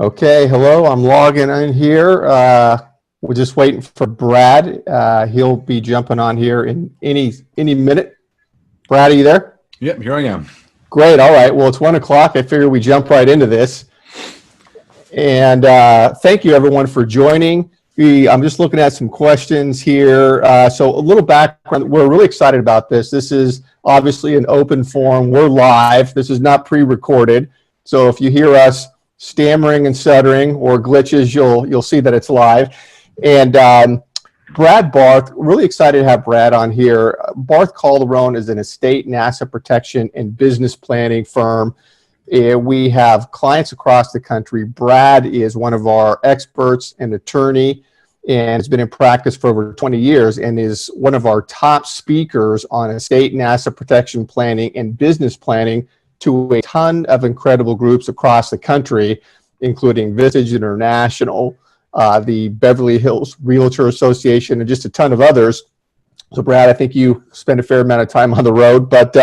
Okay, hello. I'm logging in here. We're just waiting for Brad. He'll be jumping on here in any minute. Brad, are you there? Yep, here I am. Great. All right. Well, it's 1 o'clock. I figure we jump right into this. And thank you, everyone, for joining. I'm just looking at some questions here. So a little background. We're really excited about this. This is obviously an open forum. We're live. This is not pre-recorded. So if you hear us stammering and stuttering or glitches, you'll see that it's live. And Brad Barth, really excited to have Brad on here. Barth Calderon is an estate and asset protection and business planning firm. We have clients across the country. Brad is one of our experts, an attorney, and has been in practice for over 20 years and is one of our top speakers on estate and asset protection planning and business planning to a ton of incredible groups across the country, including Vistage International, the Beverly Hills Realtor Association, and just a ton of others. So Brad, I think you spend a fair amount of time on the road, but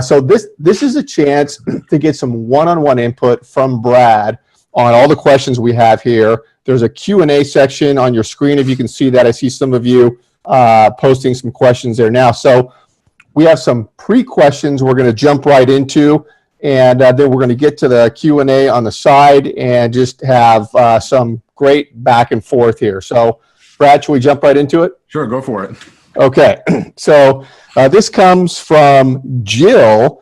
so this is a chance to get some one-on-one input from Brad on all the questions we have here. There's a Q&A section on your screen if you can see that. I see some of you posting some questions there now. So we have some pre-questions we're going to jump right into, and then we're going to get to the Q&A on the side and just have some great back and forth here. So Brad, should we jump right into it? Sure, go for it. Okay, so this comes from Jill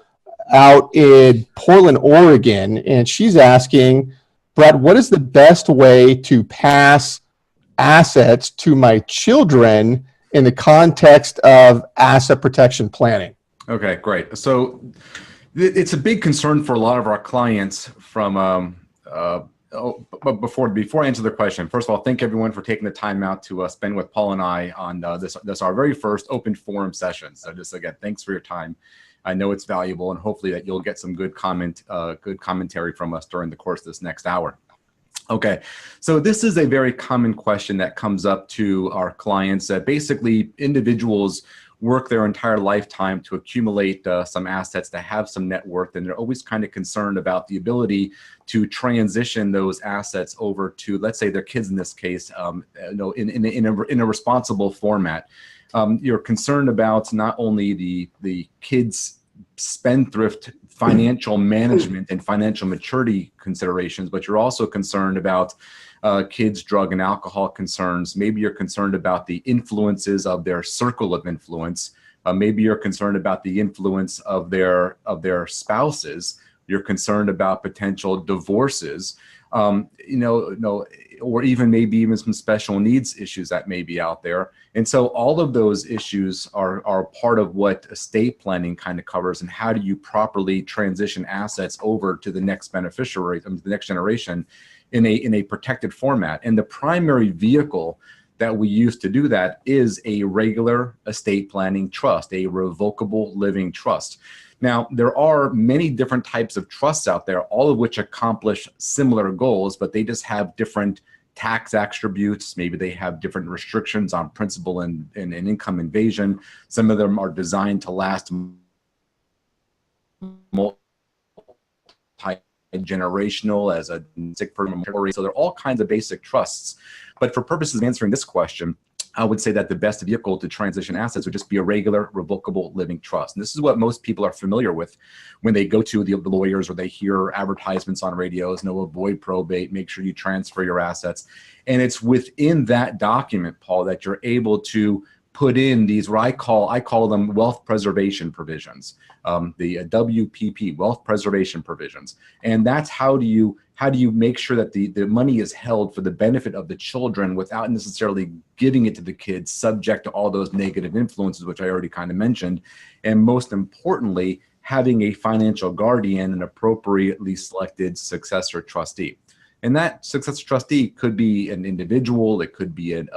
out in Portland, Oregon, and she's asking, Brad, what is the best way to pass assets to my children in the context of asset protection planning? Okay, great. So it's a big concern for a lot of our clients from, but before I answer the question, first of all, thank everyone for taking the time out to spend with Paul and I on this our very first open forum session. So just again, thanks for your time. I know it's valuable, and hopefully that you'll get some good commentary from us during the course of this next hour. Okay, so this is a very common question that comes up to our clients. That basically individuals work their entire lifetime to accumulate some assets, to have some net worth, and they're always kind of concerned about the ability to transition those assets over to, let's say, their kids in this case, in a responsible format. You're concerned about not only the kids' spendthrift financial management and financial maturity considerations, but you're also concerned about kids' drug and alcohol concerns. Maybe you're concerned about the influences of their circle of influence. Maybe you're concerned about the influence of their spouses. You're concerned about potential divorces, or even maybe even some special needs issues that may be out there. And so all of those issues are part of what estate planning kind of covers, and how do you properly transition assets over to the next beneficiary, the next generation, in a protected format. And the primary vehicle that we use to do that is a regular estate planning trust, a revocable living trust. Now, there are many different types of trusts out there, all of which accomplish similar goals, but they just have different tax attributes. Maybe they have different restrictions on principal and income invasion. Some of them are designed to last multi-generational as a sick person. So there are all kinds of basic trusts. But for purposes of answering this question, I would say that the best vehicle to transition assets would just be a regular revocable living trust. And this is what most people are familiar with when they go to the lawyers or they hear advertisements on radios: no, avoid probate, make sure you transfer your assets. And it's within that document, Paul, that you're able to put in these, what I call them wealth preservation provisions, the WPP, wealth preservation provisions. And that's how do you make sure that the money is held for the benefit of the children without necessarily giving it to the kids, subject to all those negative influences, which I already kind of mentioned. And most importantly, having a financial guardian, an appropriately selected successor trustee. And that successor trustee could be an individual, it could be an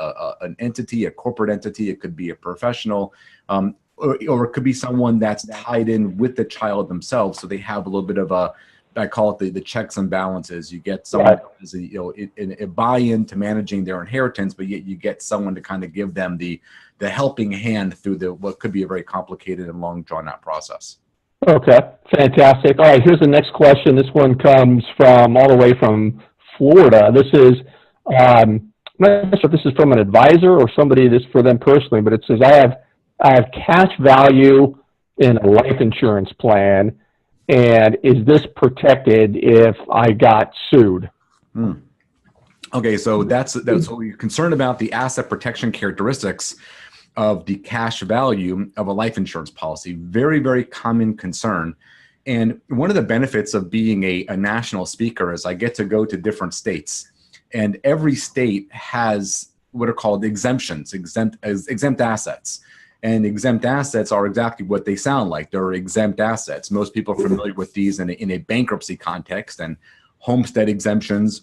entity, a corporate entity, it could be a professional, or it could be someone that's tied in with the child themselves. So they have a little bit of I call it the checks and balances. You get someone as a buy-in to managing their inheritance, but yet you get someone to kind of give them the helping hand through what could be a very complicated and long drawn out process. Okay, fantastic. All right, here's the next question. This one comes from all the way from Florida. This is, I'm not sure if this is from an advisor or somebody this for them personally, but it says, I have cash value in a life insurance plan, and is this protected if I got sued? Okay, so that's what you're concerned about, the asset protection characteristics of the cash value of a life insurance policy. Very, very common concern. And one of the benefits of being a national speaker is I get to go to different states, and every state has what are called exemptions, exempt assets. And exempt assets are exactly what they sound like. They're exempt assets. Most people are familiar with these in a bankruptcy context, and homestead exemptions,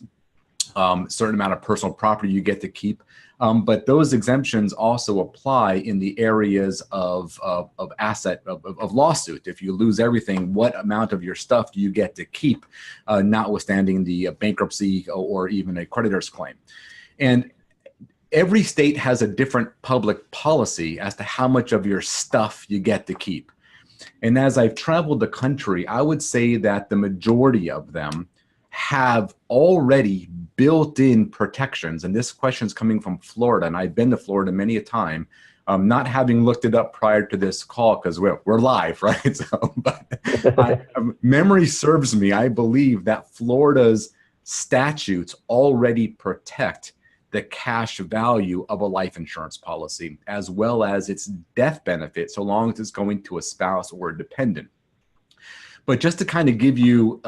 certain amount of personal property you get to keep. But those exemptions also apply in the areas of lawsuit. If you lose everything, what amount of your stuff do you get to keep, notwithstanding the bankruptcy or even a creditor's claim? And every state has a different public policy as to how much of your stuff you get to keep. And as I've traveled the country, I would say that the majority of them have already built-in protections. And this question is coming from Florida, and I've been to Florida many a time, not having looked it up prior to this call because we're live, right? So, but memory serves me. I believe that Florida's statutes already protect the cash value of a life insurance policy, as well as its death benefit, so long as it's going to a spouse or a dependent. But just to kind of give you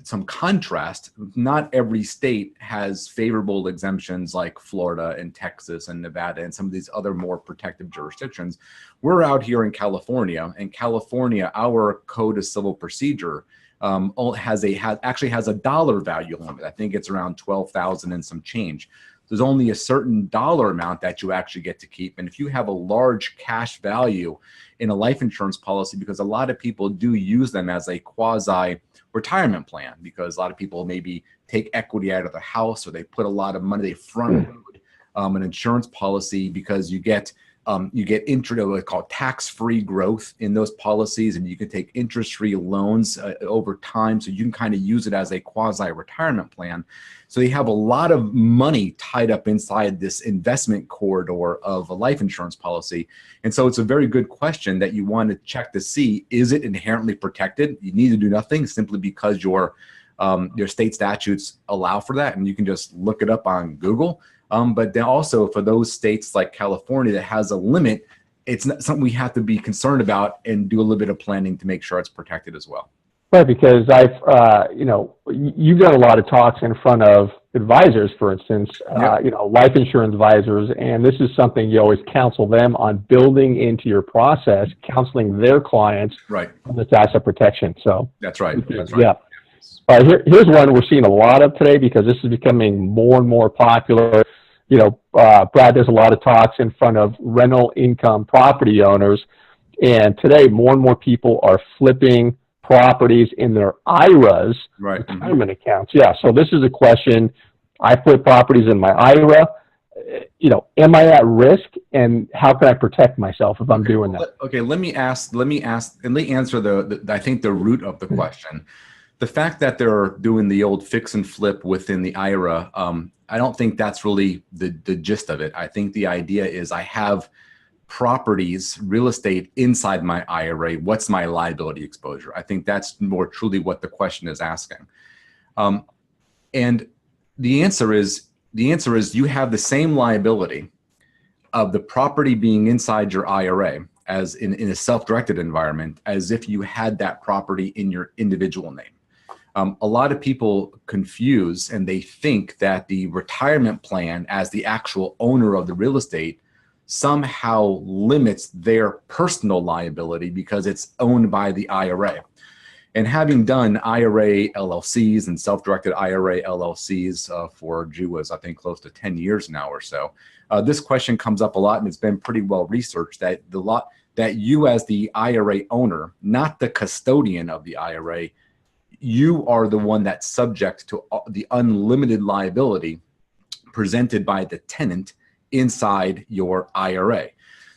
some contrast, not every state has favorable exemptions like Florida and Texas and Nevada and some of these other more protective jurisdictions. We're out here in California, and California, our Code of Civil Procedure actually has a dollar value limit. I think it's around 12,000 and some change. There's only a certain dollar amount that you actually get to keep. And if you have a large cash value in a life insurance policy, because a lot of people do use them as a quasi retirement plan, because a lot of people maybe take equity out of the house, or they put a lot of money, they front load an insurance policy, because you get what's called tax-free growth in those policies, and you can take interest-free loans over time, so you can kind of use it as a quasi-retirement plan. So you have a lot of money tied up inside this investment corridor of a life insurance policy. And so it's a very good question that you want to check to see, is it inherently protected? You need to do nothing simply because your state statutes allow for that, and you can just look it up on Google. But then also for those states like California that has a limit, it's not something we have to be concerned about and do a little bit of planning to make sure it's protected as well. Right, because you've done a lot of talks in front of advisors, for instance, life insurance advisors, and this is something you always counsel them on building into your process, counseling their clients on this asset protection. So that's right. That's right. Yeah. All right, here's one we're seeing a lot of today, because this is becoming more and more popular. Brad, there's a lot of talks in front of rental income property owners, and today more and more people are flipping properties in their IRAs, retirement accounts. Yeah, so this is a question. I put properties in my IRA. Am I at risk, and how can I protect myself if I'm doing that? Okay, let me answer I think the root of the question. The fact that they're doing the old fix and flip within the IRA, I don't think that's really the gist of it. I think the idea is I have properties, real estate inside my IRA. What's my liability exposure? I think that's more truly what the question is asking. And the answer is you have the same liability of the property being inside your IRA as in a self-directed environment as if you had that property in your individual name. A lot of people confuse, and they think that the retirement plan as the actual owner of the real estate somehow limits their personal liability because it's owned by the IRA. And having done IRA LLCs and self-directed IRA LLCs for I think close to 10 years now or so, this question comes up a lot, and it's been pretty well researched that that you as the IRA owner, not the custodian of the IRA, you are the one that's subject to the unlimited liability presented by the tenant inside your IRA.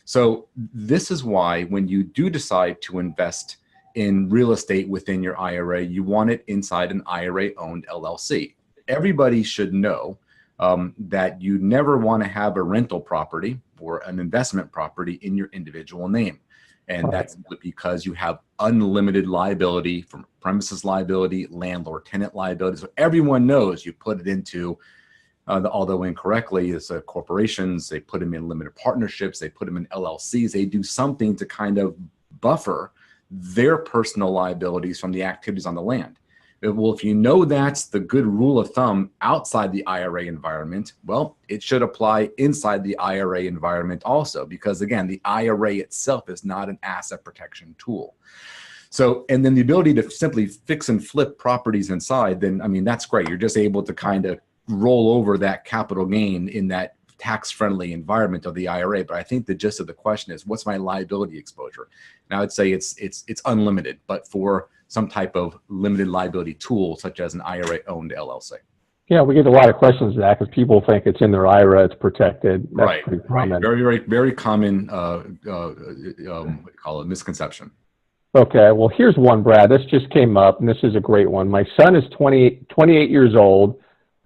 So this is why when you do decide to invest in real estate within your IRA, you want it inside an IRA-owned LLC. Everybody should know that you never want to have a rental property or an investment property in your individual name. And that's because you have unlimited liability from premises liability, landlord-tenant liability. So everyone knows you put it into, although incorrectly, it's corporations, they put them in limited partnerships, they put them in LLCs, they do something to kind of buffer their personal liabilities from the activities on the land. Well, if you know that's the good rule of thumb outside the IRA environment, well, it should apply inside the IRA environment also, because again, the IRA itself is not an asset protection tool. So, and then the ability to simply fix and flip properties inside, then, I mean, that's great. You're just able to kind of roll over that capital gain in that tax-friendly environment of the IRA. But I think the gist of the question is, what's my liability exposure? And I would say it's unlimited, but for some type of limited liability tool, such as an IRA-owned LLC. Yeah, we get a lot of questions to that because people think it's in their IRA, it's protected. That's right. Very common, what do you call it, misconception. Okay, well, here's one, Brad. This just came up, and this is a great one. My son is 28 years old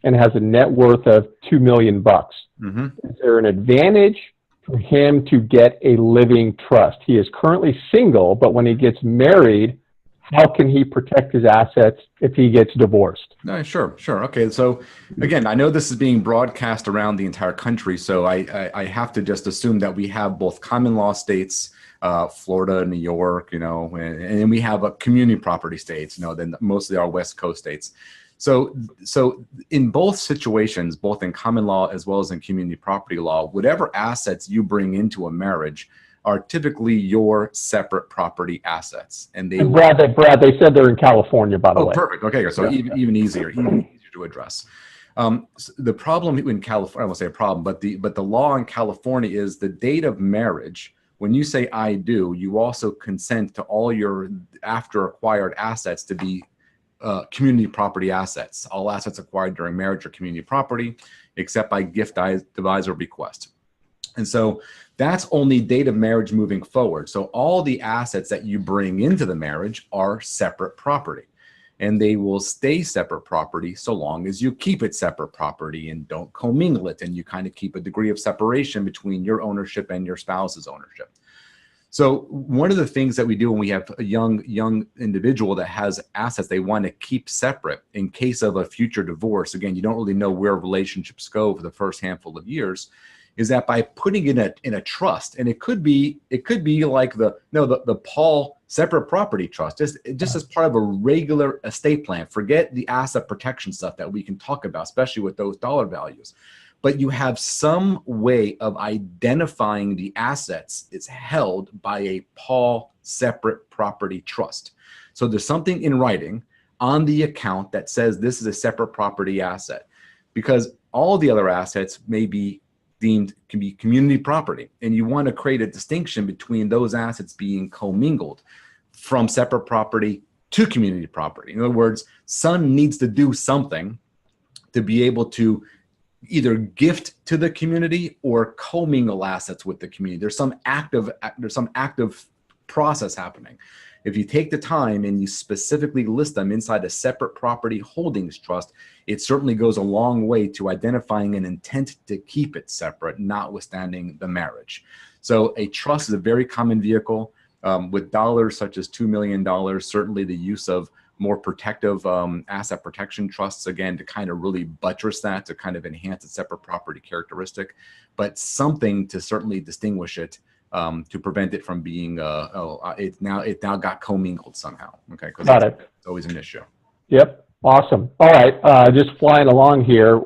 and has a net worth of $2 million. Mm-hmm. Is there an advantage for him to get a living trust? He is currently single, but when he gets married, how can he protect his assets if he gets divorced? No, sure. Okay, so again, I know this is being broadcast around the entire country, so I have to just assume that we have both common law states, Florida, New York, and then we have community property states, then mostly our West Coast states. So in both situations, both in common law as well as in community property law, whatever assets you bring into a marriage are typically your separate property assets. And Brad, they said they're in California, by the way. Oh, perfect. Okay, so yeah. even easier to address. So the problem in California, I won't say a problem, but the law in California is the date of marriage. When you say I do, you also consent to all your after acquired assets to be community property assets. All assets acquired during marriage are community property, except by gift, devise, or bequest. And so that's only date of marriage moving forward. So all the assets that you bring into the marriage are separate property, and they will stay separate property so long as you keep it separate property and don't commingle it, and you kind of keep a degree of separation between your ownership and your spouse's ownership. So one of the things that we do when we have a young individual that has assets they want to keep separate in case of a future divorce, again, you don't really know where relationships go for the first handful of years, is that by putting it in a trust, and it could be like the Paul separate property trust, just as part of a regular estate plan. Forget the asset protection stuff that we can talk about, especially with those dollar values. But you have some way of identifying the assets it's held by a Paul separate property trust. So there's something in writing on the account that says this is a separate property asset, because all the other assets may be can be community property, and you want to create a distinction between those assets being commingled from separate property to community property. In other words, son needs to do something to be able to either gift to the community or commingle assets with the community. There's some active process happening. If you take the time and you specifically list them inside a separate property holdings trust, it certainly goes a long way to identifying an intent to keep it separate, notwithstanding the marriage. So a trust is a very common vehicle with dollars such as $2 million, certainly the use of more protective asset protection trusts, again, to kind of really buttress that, to kind of enhance its separate property characteristic, but something to certainly distinguish it to prevent it from being, it now got commingled somehow. Okay, because it's always an issue. Yep, awesome. All right, just flying along here.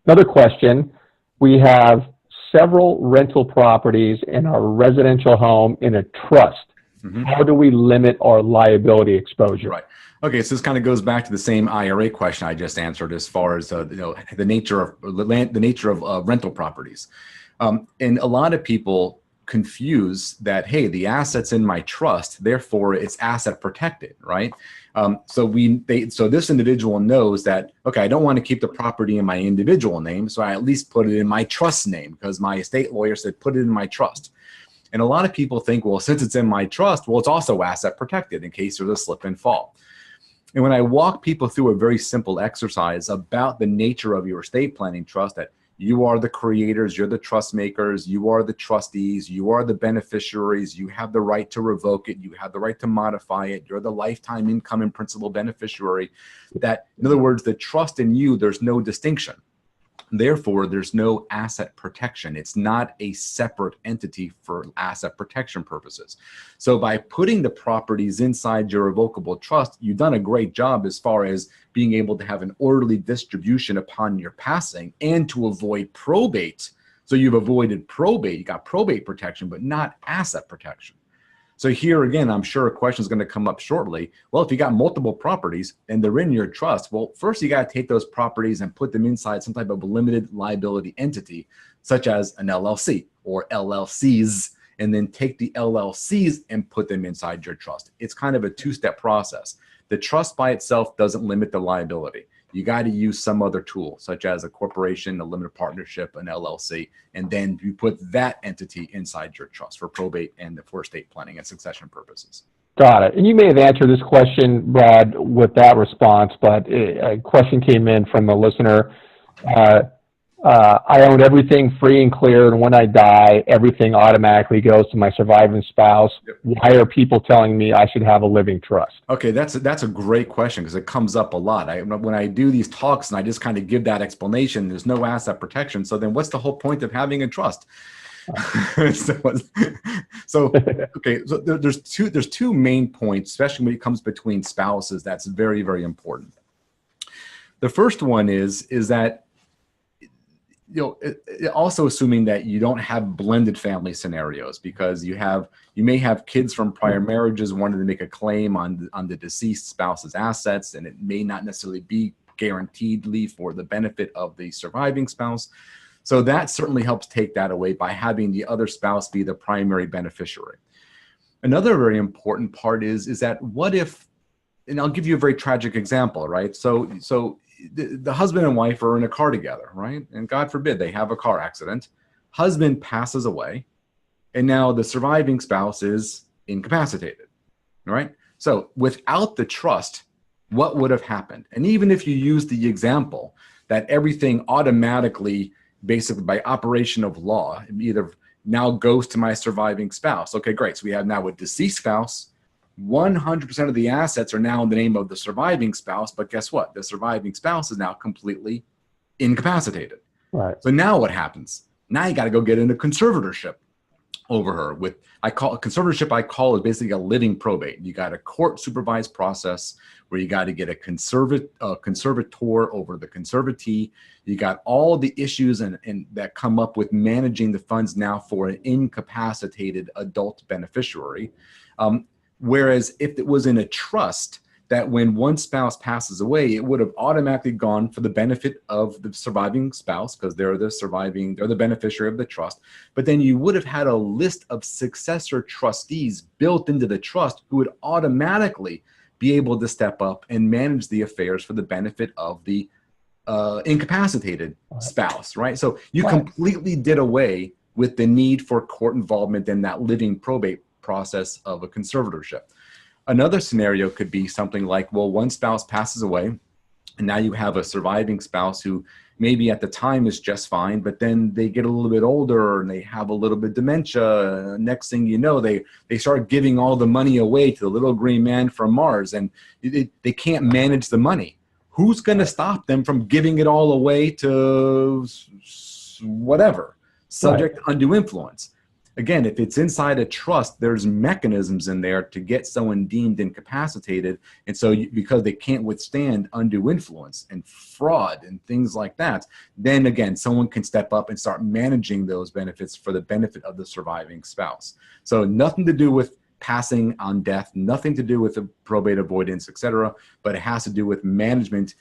Another question. We have several rental properties in our residential home in a trust. Mm-hmm. How do we limit our liability exposure? Right. Okay, so this kind of goes back to the same IRA question I just answered, as far as the nature of rental properties, and a lot of people confuse that, hey, the asset's in my trust, therefore it's asset protected, right? So this individual knows that, okay, I don't want to keep the property in my individual name, so I at least put it in my trust name because my estate lawyer said put it in my trust. And a lot of people think, well, since it's in my trust, well, it's also asset protected in case there's a slip and fall. And when I walk people through a very simple exercise about the nature of your estate planning trust, that you are the creators, you're the trust makers, you are the trustees, you are the beneficiaries, you have the right to revoke it, you have the right to modify it, you're the lifetime income and principal beneficiary, that, in other words, the trust in you, there's no distinction. Therefore, there's no asset protection. It's not a separate entity for asset protection purposes. So by putting the properties inside your revocable trust, you've done a great job as far as being able to have an orderly distribution upon your passing and to avoid probate. So you've avoided probate, you got probate protection, but not asset protection. So here again, I'm sure a question is going to come up shortly. Well, if you got multiple properties and they're in your trust, well, first you got to take those properties and put them inside some type of limited liability entity, such as an LLC or LLCs, and then take the LLCs and put them inside your trust. It's kind of a two-step process. The trust by itself doesn't limit the liability. You got to use some other tool, such as a corporation, a limited partnership, an LLC, and then you put that entity inside your trust for probate and for estate planning and succession purposes. Got it. And you may have answered this question, Brad, with that response, but a question came in from a listener. I own everything free and clear, and when I die, everything automatically goes to my surviving spouse. Yep. Why are people telling me I should have a living trust? Okay, that's a great question because it comes up a lot. When I do these talks and I just kind of give that explanation, there's no asset protection. So then what's the whole point of having a trust? so there's two main points, especially when it comes between spouses, that's very, very important. The first one is that, also assuming that you don't have blended family scenarios, because you may have kids from prior marriages wanting to make a claim on the deceased spouse's assets, and it may not necessarily be guaranteedly for the benefit of the surviving spouse. So that certainly helps take that away by having the other spouse be the primary beneficiary. Another very important part is that what if, and I'll give you a very tragic example, right? So the husband and wife are in a car together, right? And God forbid they have a car accident. Husband passes away, and now the surviving spouse is incapacitated, right? So without the trust, what would have happened? And even if you use the example that everything automatically, basically by operation of law, either now goes to my surviving spouse. Okay, great. So we have now a deceased spouse. 100% of the assets are now in the name of the surviving spouse, but guess what? The surviving spouse is now completely incapacitated. Right. So now what happens? Now you got to go get into conservatorship over her. I call is basically a living probate. You got a court supervised process where you got to get a conservator over the conservatee. You got all the issues and that come up with managing the funds now for an incapacitated adult beneficiary. Whereas if it was in a trust, that when one spouse passes away, it would have automatically gone for the benefit of the surviving spouse because they're the beneficiary of the trust. But then you would have had a list of successor trustees built into the trust who would automatically be able to step up and manage the affairs for the benefit of the incapacitated spouse, right? So you completely did away with the need for court involvement in that living probate process of a conservatorship. Another scenario could be something like, well, one spouse passes away and now you have a surviving spouse who maybe at the time is just fine, but then they get a little bit older and they have a little bit of dementia. Next thing you know, they start giving all the money away to the little green man from Mars, and they can't manage the money. Who's going to stop them from giving it all away to whatever, subject to undue influence? Again, if it's inside a trust, there's mechanisms in there to get someone deemed incapacitated. And so because they can't withstand undue influence and fraud and things like that, then again, someone can step up and start managing those benefits for the benefit of the surviving spouse. So nothing to do with passing on death, nothing to do with the probate avoidance, etc., but it has to do with management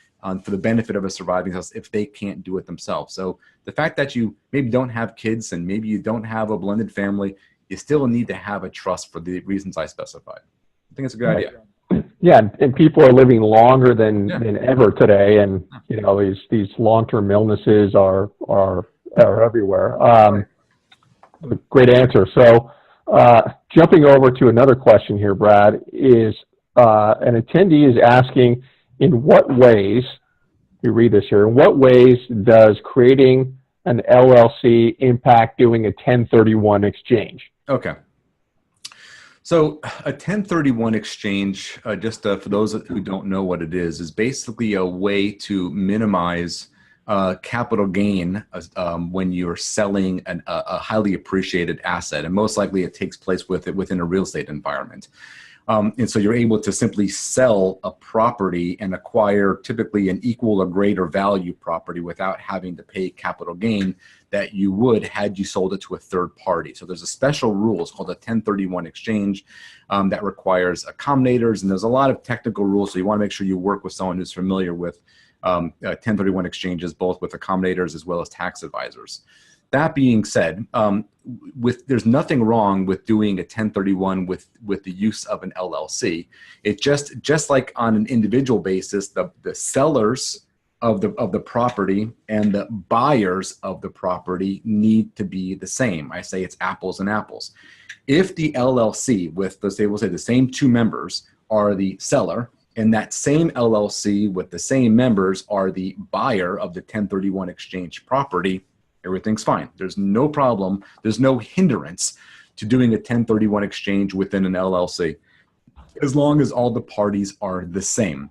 for the benefit of a surviving spouse if they can't do it themselves. So the fact that you maybe don't have kids and maybe you don't have a blended family, you still need to have a trust for the reasons I specified. I think it's a good idea. Yeah, and people are living longer than ever today, and these long-term illnesses are everywhere. Great answer. So Jumping over to another question here, Brad, is an attendee is asking, in what ways, you read this here, in what ways does creating an LLC impact doing a 1031 exchange? Okay. So a 1031 exchange, just for those who don't know what it is basically a way to minimize capital gain when you're selling a highly appreciated asset, and most likely it takes place within a real estate environment. And so you're able to simply sell a property and acquire typically an equal or greater value property without having to pay capital gain that you would had you sold it to a third party. So there's a special rule, it's called a 1031 exchange, that requires accommodators, and there's a lot of technical rules. So you want to make sure you work with someone who's familiar with 1031 exchanges, both with accommodators as well as tax advisors. That being said, there's nothing wrong with doing a 1031 with the use of an LLC. It just like on an individual basis, the sellers of the property and the buyers of the property need to be the same. I say it's apples and apples. If the LLC with, we'll say the same two members are the seller, and that same LLC with the same members are the buyer of the 1031 exchange property, everything's fine. There's no problem. There's no hindrance to doing a 1031 exchange within an LLC, as long as all the parties are the same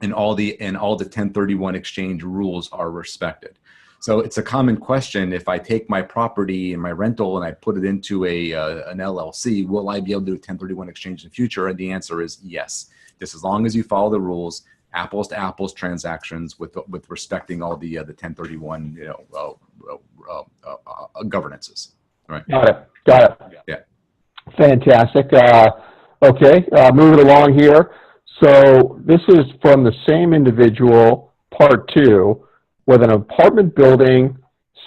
and all the 1031 exchange rules are respected. So it's a common question. If I take my property and my rental and I put it into an LLC, will I be able to do a 1031 exchange in the future? And the answer is yes. Just as long as you follow the rules, apples to apples transactions with respecting all the 1031 governances. Right. Got it. Yeah. Fantastic. Okay, moving along here. So this is from the same individual, part 2, with an apartment building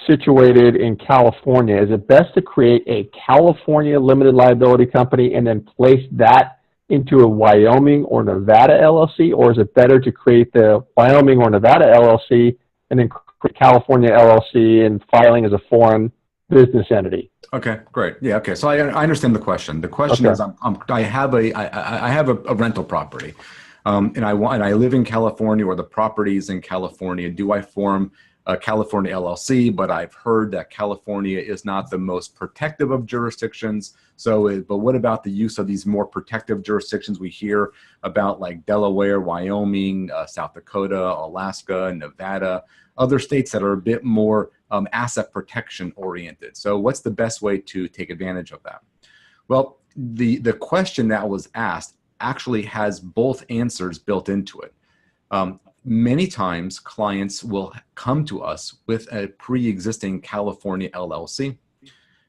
situated in California. Is it best to create a California limited liability company and then place that into a Wyoming or Nevada LLC, or is it better to create the Wyoming or Nevada LLC and then create California LLC and filing as a foreign business entity? Okay, great. Yeah. Okay. So I understand the question. The question is, I have a rental property, and I live in California, or the property is in California. Do I form a California LLC? But I've heard that California is not the most protective of jurisdictions. So, but what about the use of these more protective jurisdictions we hear about, like Delaware, Wyoming, South Dakota, Alaska, Nevada, other states that are a bit more asset protection oriented? So what's the best way to take advantage of that? Well, the question that was asked actually has both answers built into it. Many times clients will come to us with a pre-existing California LLC.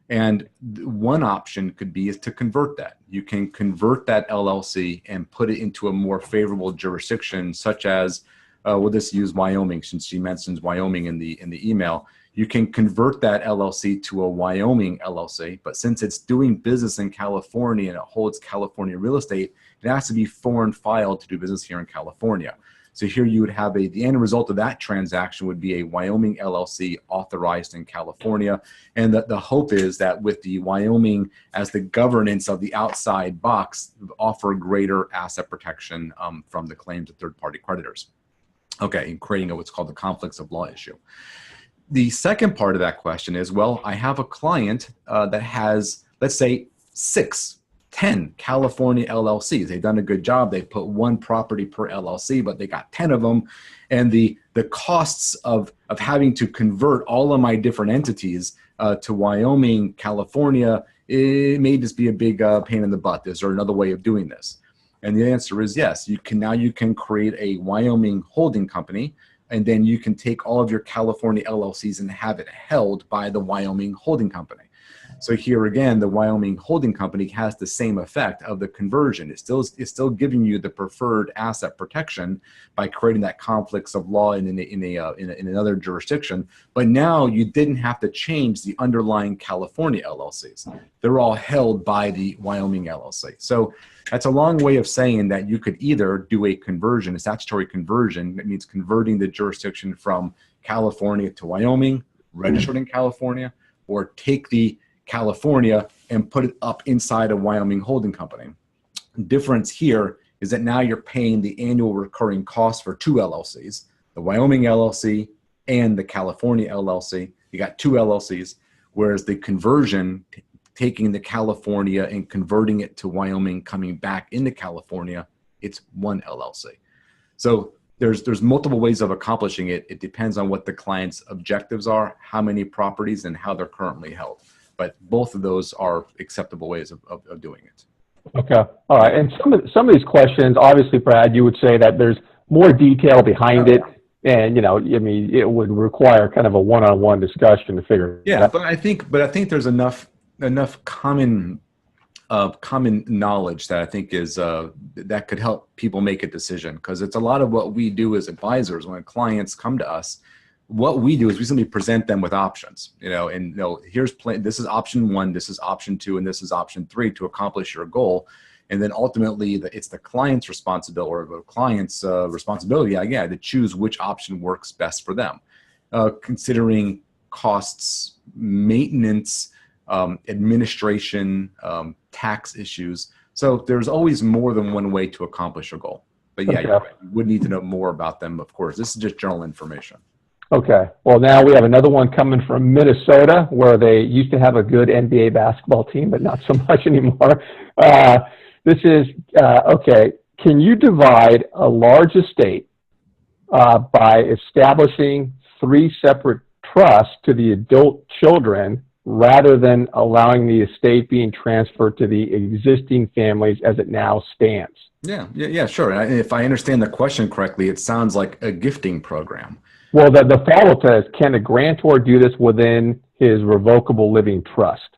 And one option could be is to convert that. You can convert that LLC and put it into a more favorable jurisdiction, such as, we'll just use Wyoming, since she mentions Wyoming in the email. You can convert that LLC to a Wyoming LLC, but since it's doing business in California and it holds California real estate, it has to be foreign filed to do business here in California. So here you would have the end result of that transaction would be a Wyoming LLC authorized in California. And the hope is that with the Wyoming as the governance of the outside box, offer greater asset protection from the claims of third-party creditors. Okay, and creating what's called the conflicts of law issue. The second part of that question is, well, I have a client that has, let's say, 10 California LLCs. They've done a good job. They put one property per LLC, but they got 10 of them. And the costs of having to convert all of my different entities to Wyoming, California, it may just be a big pain in the butt. Is there another way of doing this? And the answer is yes. You can create a Wyoming holding company, and then you can take all of your California LLCs and have it held by the Wyoming holding company. So here again, the Wyoming holding company has the same effect of the conversion. It's still giving you the preferred asset protection by creating that conflicts of law in another jurisdiction. But now you didn't have to change the underlying California LLCs. They're all held by the Wyoming LLC. So that's a long way of saying that you could either do a conversion, a statutory conversion, that means converting the jurisdiction from California to Wyoming, registered in California, or take the California and put it up inside a Wyoming holding company. The difference here is that now you're paying the annual recurring costs for two LLCs, the Wyoming LLC and the California LLC. You got two LLCs, whereas the conversion, taking the California and converting it to Wyoming, coming back into California, it's one LLC. So there's multiple ways of accomplishing it. It depends on what the client's objectives are, how many properties, and how they're currently held. But both of those are acceptable ways of doing it. Okay. All right. And some of these questions, obviously, Brad, you would say that there's more detail behind it. And, I mean, it would require kind of a one-on-one discussion to figure it out. But I think there's enough common knowledge that I think is that could help people make a decision, because it's a lot of what we do as advisors. When clients come to us, what we do is we simply present them with options, here's this is option 1, this is option 2, and this is option 3 to accomplish your goal. And then ultimately it's the client's responsibility, or the client's responsibility, to choose which option works best for them, considering costs, maintenance, administration, tax issues. So there's always more than one way to accomplish a goal. But yeah, you would need to know more about them, of course. This is just general information. Okay. Well, now we have another one coming from Minnesota, where they used to have a good NBA basketball team, but not so much anymore. This is, okay, can you divide a large estate by establishing 3 separate trusts to the adult children rather than allowing the estate being transferred to the existing families as it now stands? Yeah, sure. And if I understand the question correctly, it sounds like a gifting program. Well, the follow-up says, can a grantor do this within his revocable living trust?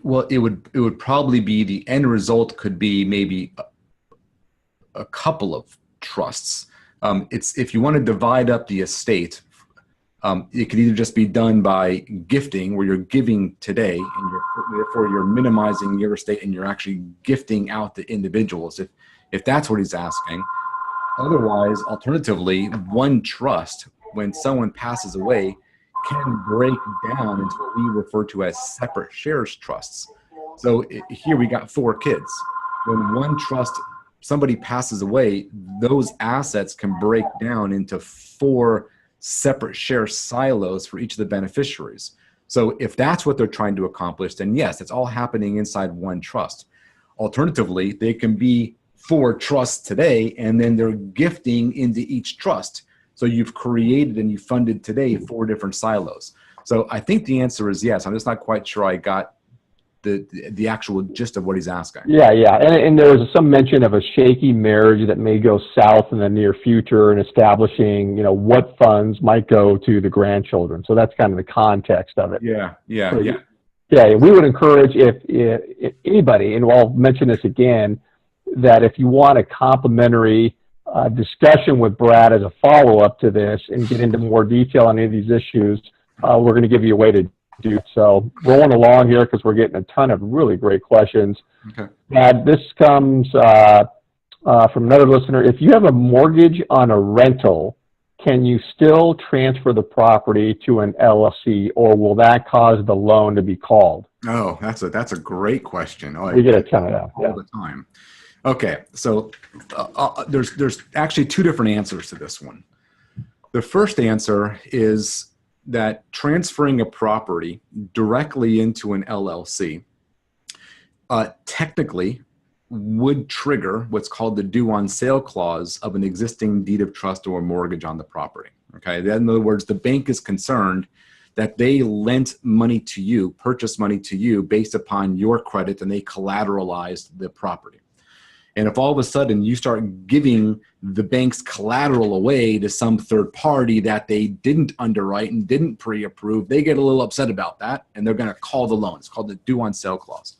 Well, it would probably be, the end result could be maybe a couple of trusts. If you want to divide up the estate, it could either just be done by gifting, where you're giving today, and therefore you're minimizing your estate and you're actually gifting out the individuals, if that's what he's asking. Otherwise, alternatively, one trust, when someone passes away, can break down into what we refer to as separate shares trusts. So here we got 4 kids. When one trust, somebody passes away, those assets can break down into 4 separate share silos for each of the beneficiaries. So if that's what they're trying to accomplish, then yes, it's all happening inside one trust. Alternatively, they can be 4 trusts today, and then they're gifting into each trust. So you've created and you funded today 4 different silos. So I think the answer is yes. I'm just not quite sure I got the actual gist of what he's asking. Yeah. And there was some mention of a shaky marriage that may go south in the near future, and establishing, what funds might go to the grandchildren. So that's kind of the context of it. Yeah. Yeah, we would encourage if anybody, and I'll mention this again, that if you want a complimentary discussion with Brad as a follow-up to this and get into more detail on any of these issues, we're going to give you a way to do so. Rolling along here, because we're getting a ton of really great questions. Okay. Brad, this comes from another listener. If you have a mortgage on a rental, can you still transfer the property to an LLC, or will that cause the loan to be called? Oh, that's a great question. Oh, we get a ton of that all the time. Okay, so there's actually 2 different answers to this one. The first answer is that transferring a property directly into an LLC technically would trigger what's called the due on sale clause of an existing deed of trust or mortgage on the property. Okay, in other words, the bank is concerned that they lent money to you, purchased money to you based upon your credit, and they collateralized the property. And if all of a sudden you start giving the bank's collateral away to some third party that they didn't underwrite and didn't pre-approve, they get a little upset about that, and they're going to call the loan. It's called the due on sale clause.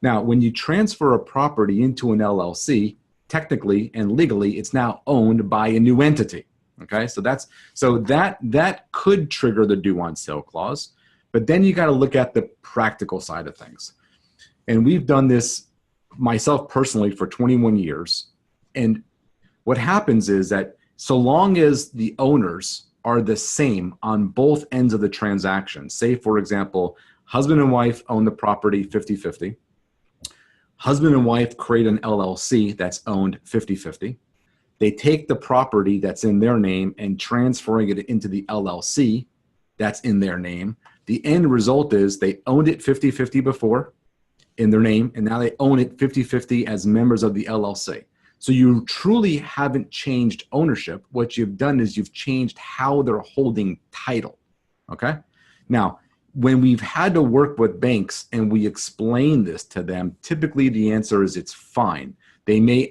Now, when you transfer a property into an LLC, technically and legally, it's now owned by a new entity. Okay, so that could trigger the due on sale clause, but then you got to look at the practical side of things. And we've done this myself personally for 21 years. And what happens is that so long as the owners are the same on both ends of the transaction. Say, for example, husband and wife own the property 50-50. Husband and wife create an LLC that's owned 50-50. They take the property that's in their name and transferring it into the LLC that's in their name. The end result is they owned it 50-50 before in their name, and now they own it 50-50 as members of the LLC. So you truly haven't changed ownership. What you've done is you've changed how they're holding title, okay? Now, when we've had to work with banks and we explain this to them, typically the answer is it's fine. They may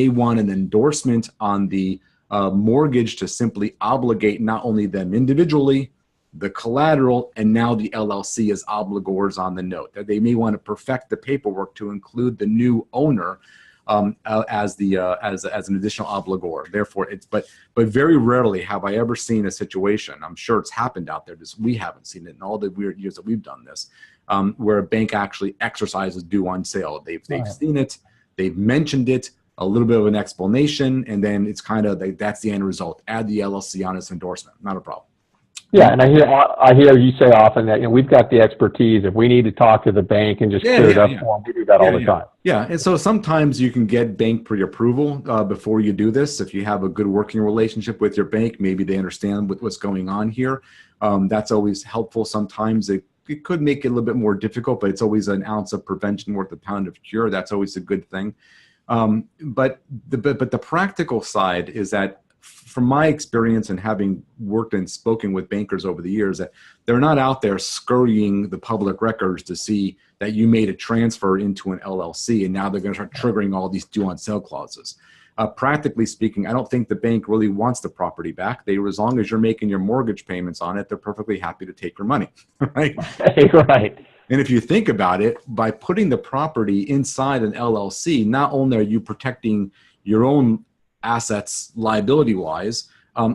want an endorsement on the mortgage to simply obligate not only them individually, the collateral, and now the LLC as obligors on the note. That they may want to perfect the paperwork to include the new owner as an additional obligor. Therefore, but very rarely have I ever seen a situation. I'm sure it's happened out there. Just we haven't seen it in all the weird years that we've done this, where a bank actually exercises due on sale. They've seen it, they've mentioned it, a little bit of an explanation, and then it's kind of like that's the end result. Add the LLC on its endorsement. Not a problem. Yeah, and I hear you say often that we've got the expertise. If we need to talk to the bank and just clear it up for them, we do that all the time. Yeah, and so sometimes you can get bank pre-approval before you do this. If you have a good working relationship with your bank, maybe they understand what's going on here. That's always helpful. Sometimes it could make it a little bit more difficult, but it's always an ounce of prevention worth a pound of cure. That's always a good thing. But the practical side is that, from my experience and having worked and spoken with bankers over the years, that they're not out there scurrying the public records to see that you made a transfer into an LLC and now they're going to start triggering all these due on sale clauses. Practically speaking, I don't think the bank really wants the property back. As long as you're making your mortgage payments on it, they're perfectly happy to take your money, right? Right. And if you think about it, by putting the property inside an LLC, not only are you protecting your own assets liability-wise,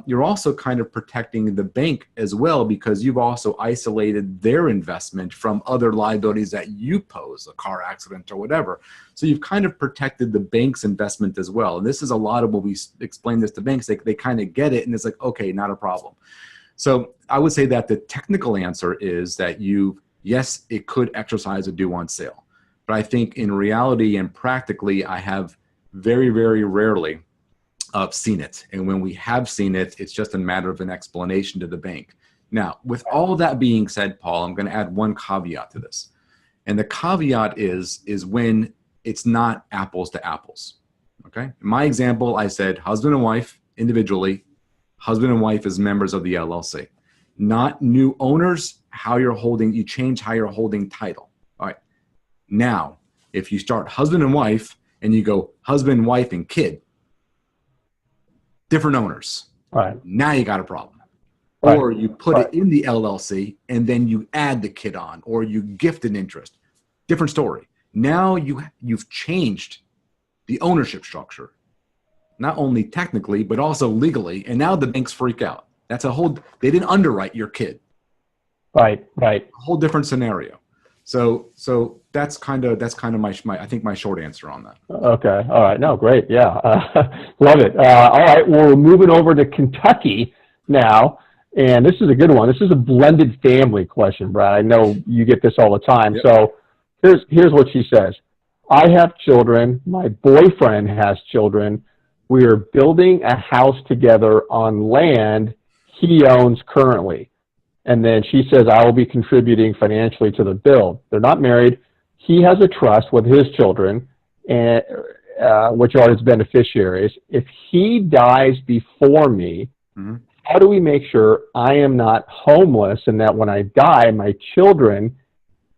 you're also kind of protecting the bank as well, because you've also isolated their investment from other liabilities that you pose, a car accident or whatever. So you've kind of protected the bank's investment as well. And this is a lot of what we explain this to banks. They kind of get it, and it's like, okay, not a problem. So I would say that the technical answer is that yes, it could exercise a due on sale. But I think in reality and practically, I have very, very rarely seen it. And when we have seen it, it's just a matter of an explanation to the bank. Now, with all that being said, Paul, I'm going to add one caveat to this. And the caveat is when it's not apples to apples. Okay. In my example, I said husband and wife individually, husband and wife as members of the LLC, not new owners, you change how you're holding title. All right. Now, if you start husband and wife and you go husband, wife, and kid, different owners. Right. Now you got a problem. Right. Or you put it in the LLC and then you add the kid on, or you gift an interest. Different story. Now you've changed the ownership structure, not only technically, but also legally. And now the banks freak out. They didn't underwrite your kid. Right. Right. A whole different scenario. So that's kind of I think my short answer on that. Okay. All right. No, great. Yeah. Love it. All right. Well, we're moving over to Kentucky now. And this is a good one. This is a blended family question, Brad. I know you get this all the time. Yep. So here's what she says. I have children. My boyfriend has children. We are building a house together on land he owns currently. And then she says, I will be contributing financially to the build. They're not married. He has a trust with his children, and, which are his beneficiaries. If he dies before me, how do we make sure I am not homeless and that when I die, my children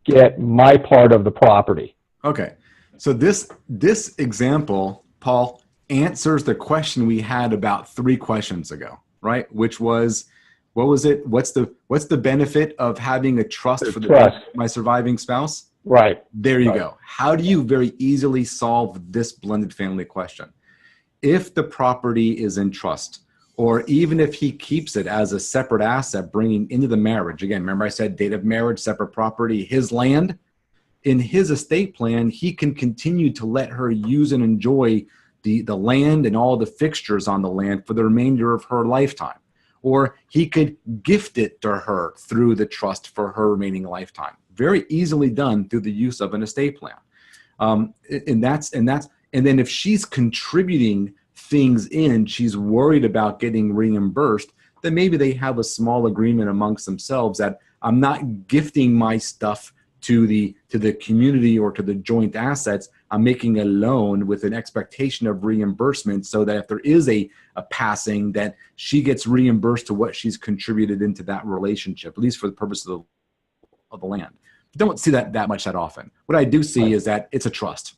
get my part of the property? Okay. So this example, Paul, answers the question we had about 3 questions ago, right? Which was, what was it? What's the benefit of having a trust for my surviving spouse? Right. There you go. How do you very easily solve this blended family question? If the property is in trust, or even if he keeps it as a separate asset bringing into the marriage, again, remember I said date of marriage, separate property, his land, in his estate plan, he can continue to let her use and enjoy the land and all the fixtures on the land for the remainder of her lifetime. or he could gift it to her through the trust for her remaining lifetime. Very easily done through the use of an estate plan. And then if she's contributing things in, she's worried about getting reimbursed, then maybe they have a small agreement amongst themselves that I'm not gifting my stuff to the community or to the joint assets. I'm making a loan with an expectation of reimbursement so that if there is a passing, that she gets reimbursed to what she's contributed into that relationship, at least for the purpose of the land. Don't see that much that often. What I do see is that it's a trust.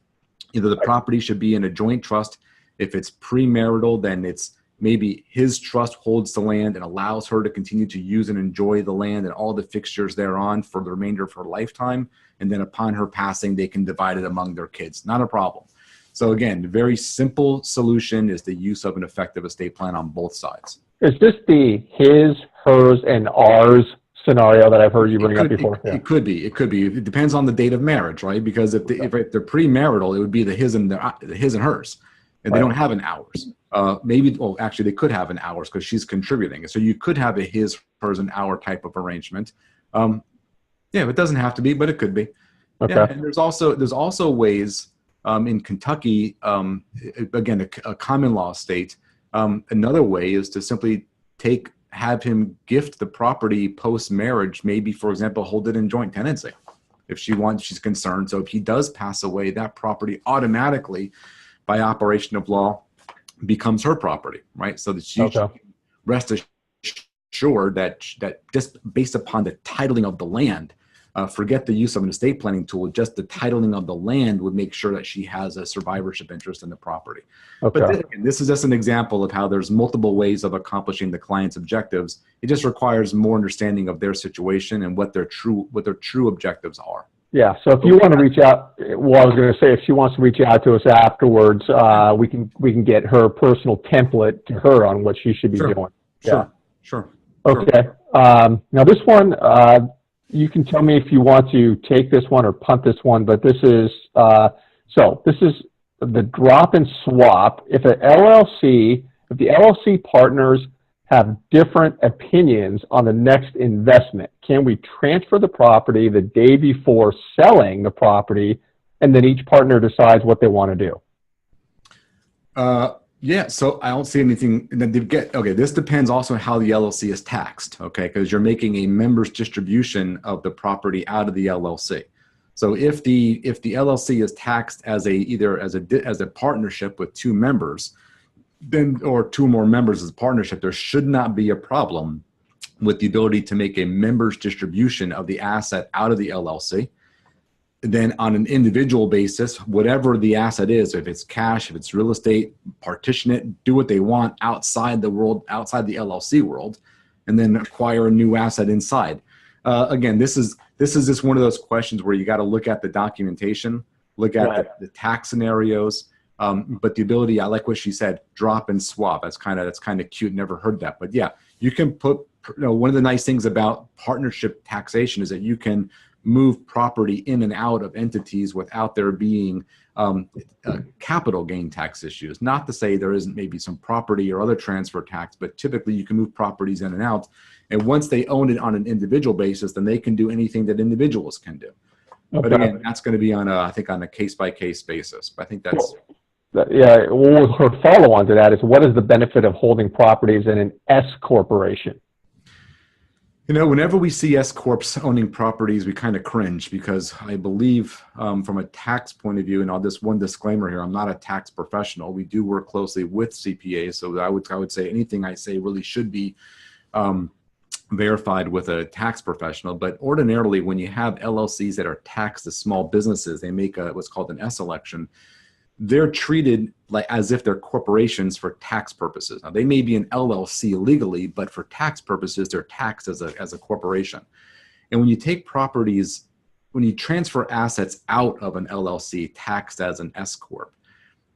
Either the property should be in a joint trust. If it's premarital, then it's maybe his trust holds the land and allows her to continue to use and enjoy the land and all the fixtures thereon for the remainder of her lifetime. And then upon her passing, they can divide it among their kids. Not a problem. So again, the very simple solution is the use of an effective estate plan on both sides. Is this the his, hers, and ours scenario that I've heard you bring up before? It could be. It could be. It depends on the date of marriage, right? Because if they're premarital, it would be the his and hers, and they don't have an ours. Maybe, well, actually, they could have an ours because she's contributing. So you could have a his, hers, and our type of arrangement. Yeah, it doesn't have to be, but it could be. Okay. Yeah, and there's also ways in Kentucky, again, a common law state. Another way is to simply have him gift the property post marriage. Maybe, for example, hold it in joint tenancy if she's concerned. So if he does pass away, that property automatically, by operation of law, becomes her property, right? So that she should rest assured that just based upon the titling of the land, forget the use of an estate planning tool, just the titling of the land would make sure that she has a survivorship interest in the property. Okay. But this is just an example of how there's multiple ways of accomplishing the client's objectives. It just requires more understanding of their situation and what their true objectives are. Yeah. So if you want to reach out, well, I was going to say, if she wants to reach out to us afterwards, we can get her personal template to her on what she should be doing. Sure. Okay. Now this one, you can tell me if you want to take this one or punt this one, but this is, this is the drop and swap. If the LLC partners have different opinions on the next investment, can we transfer the property the day before selling the property, and then each partner decides what they want to do? Yeah, so I don't see anything. Okay, this depends also on how the LLC is taxed, okay, because you're making a member's distribution of the property out of the LLC. So if the LLC is taxed as a partnership with two members, then or two more members as a partnership, there should not be a problem with the ability to make a member's distribution of the asset out of the LLC. Then on an individual basis, whatever the asset is, if it's cash, if it's real estate, partition it, do what they want outside the LLC world, and then acquire a new asset inside. Again, this is just one of those questions where you got to look at the documentation, look at the tax scenarios, but the ability, I like what she said, drop and swap. That's kind of cute. Never heard that, but yeah, you can put. One of the nice things about partnership taxation is that you can move property in and out of entities without there being capital gain tax issues. Not to say there isn't maybe some property or other transfer tax, but typically you can move properties in and out. And once they own it on an individual basis, then they can do anything that individuals can do. Okay. But again, that's going to be on I think on a case-by-case basis. But I think that's... Yeah, well, her follow-on to that is, what is the benefit of holding properties in an S corporation? You know, whenever we see S corps owning properties, we kind of cringe, because I believe from a tax point of view, and I'll just one disclaimer here, I'm not a tax professional. We do work closely with CPAs, so I would say anything I say really should be verified with a tax professional. But ordinarily, when you have LLCs that are taxed as small businesses, they make what's called an S election. They're treated like as if they're corporations for tax purposes. Now, they may be an LLC legally, but for tax purposes, they're taxed as a corporation. And when you take properties, when you transfer assets out of an LLC taxed as an S corp,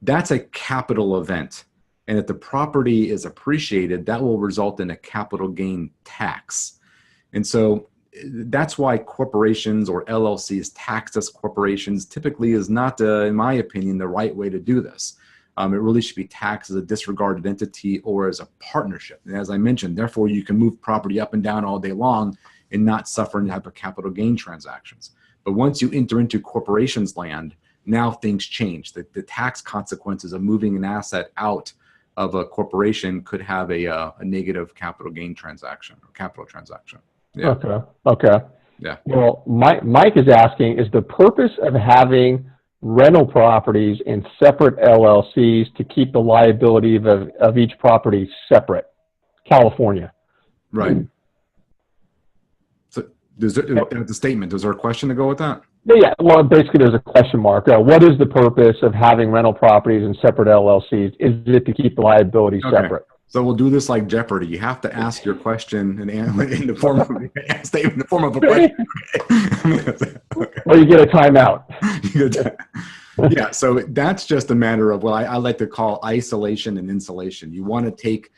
that's a capital event. And if the property is appreciated, that will result in a capital gain tax. And so that's why corporations or LLCs taxed as corporations typically is not, in my opinion, the right way to do this. It really should be taxed as a disregarded entity or as a partnership. And as I mentioned, therefore, you can move property up and down all day long and not suffer any type of capital gain transactions. But once you enter into corporations land, now things change. The tax consequences of moving an asset out of a corporation could have a negative capital gain transaction or capital transaction. Yeah. Okay. Okay. Yeah. Well, Mike is asking, is the purpose of having rental properties in separate LLCs to keep the liability of each property separate? California. Right. So the statement, is there a question to go with that? Yeah, well, basically there's a question mark. What is the purpose of having rental properties in separate LLCs? Is it to keep the liability separate? So we'll do this like Jeopardy. You have to ask your question in the form of a statement, in the form of a question. Okay. Or you get a timeout. Yeah, so that's just a matter of what I like to call isolation and insulation. You want to take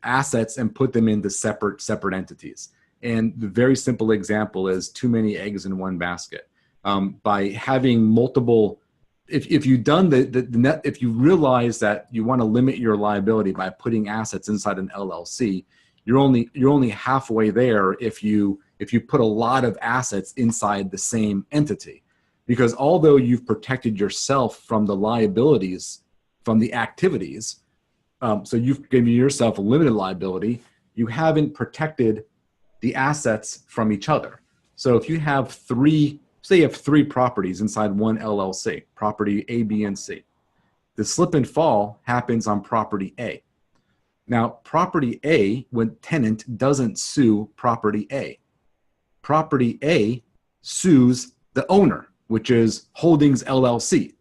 assets and put them into separate entities. And the very simple example is too many eggs in one basket. By having multiple, if you've done the net, if you realize that you want to limit your liability by putting assets inside an LLC, you're only halfway there if you put a lot of assets inside the same entity. Because although you've protected yourself from the liabilities from the activities, so you've given yourself a limited liability, you haven't protected the assets from each other. So if you have three properties inside one LLC, property A, B, and C, the slip and fall happens on property A. Now, property A, when tenant doesn't sue property A sues the owner, which is Holdings LLC.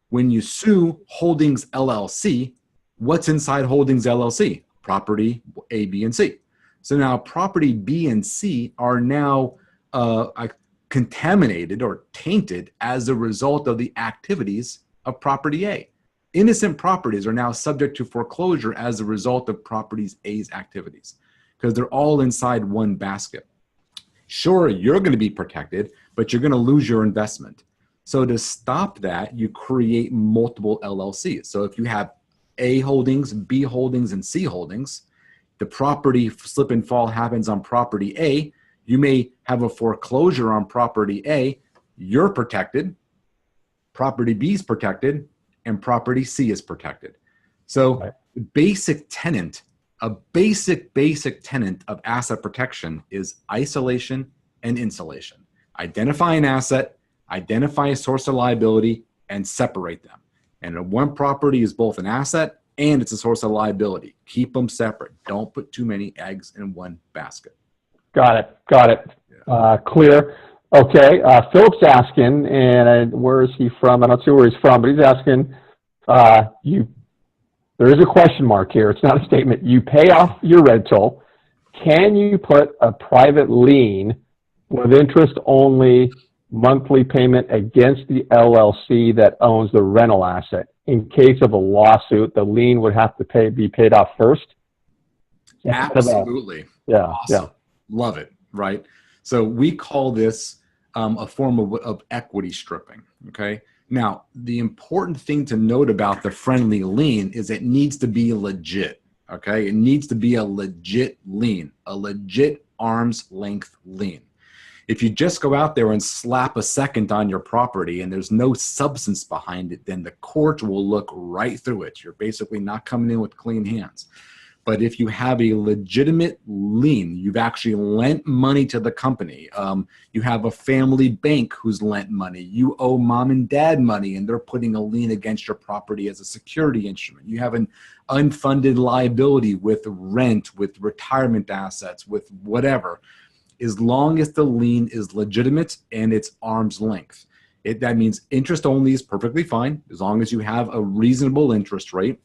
When you sue Holdings LLC, what's inside Holdings LLC? Property A, B, and C. So now property B and C are now contaminated or tainted as a result of the activities of property A. Innocent properties are now subject to foreclosure as a result of properties A's activities because they're all inside one basket. Sure, you're going to be protected, but you're going to lose your investment. So to stop that, you create multiple LLCs. So if you have A holdings, B holdings, and C holdings, the property slip and fall happens on property A. You may have a foreclosure on property A. You're protected. Property B is protected, and property C is protected. So the basic tenet, a basic tenet of asset protection is isolation and insulation. Identify an asset, identify a source of liability, and separate them. And one property is both an asset and it's a source of liability. Keep them separate. Don't put too many eggs in one basket. Got it. Yeah. Clear. Okay. Philip's asking, and where is he from? I don't see where he's from, but he's asking, there is a question mark here. It's not a statement. You pay off your rental. Can you put a private lien with interest only monthly payment against the LLC that owns the rental asset? In case of a lawsuit, the lien would have to be paid off first? Absolutely. Yeah. Awesome. Yeah. Love it. Right. So we call this a form of equity stripping. Okay. Now, the important thing to note about the friendly lien is it needs to be legit. Okay. It needs to be a legit lien, a legit arm's length lien. If you just go out there and slap a second on your property and there's no substance behind it, then the court will look right through it. You're basically not coming in with clean hands. But if you have a legitimate lien, you've actually lent money to the company. You have a family bank who's lent money. You owe mom and dad money and they're putting a lien against your property as a security instrument. You have an unfunded liability with rent, with retirement assets, with whatever. As long as the lien is legitimate and it's arm's length. That means interest only is perfectly fine as long as you have a reasonable interest rate.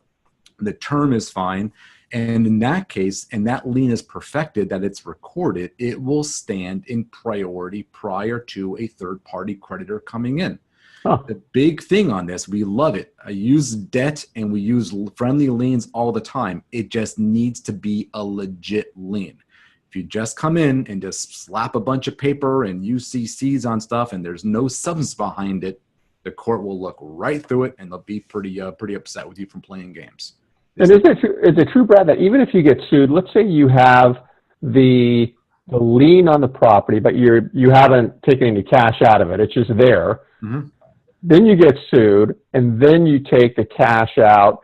The term is fine. And in that case, and that lien is perfected, that it's recorded, it will stand in priority prior to a third-party creditor coming in. Huh. The big thing on this, we love it. I use debt and we use friendly liens all the time. It just needs to be a legit lien. If you just come in and just slap a bunch of paper and UCCs on stuff and there's no substance behind it, the court will look right through it and they'll be pretty upset with you from playing games. And is it true, Brad, that even if you get sued, let's say you have the lien on the property, but you haven't taken any cash out of it, it's just there. Mm-hmm. Then you get sued, and then you take the cash out.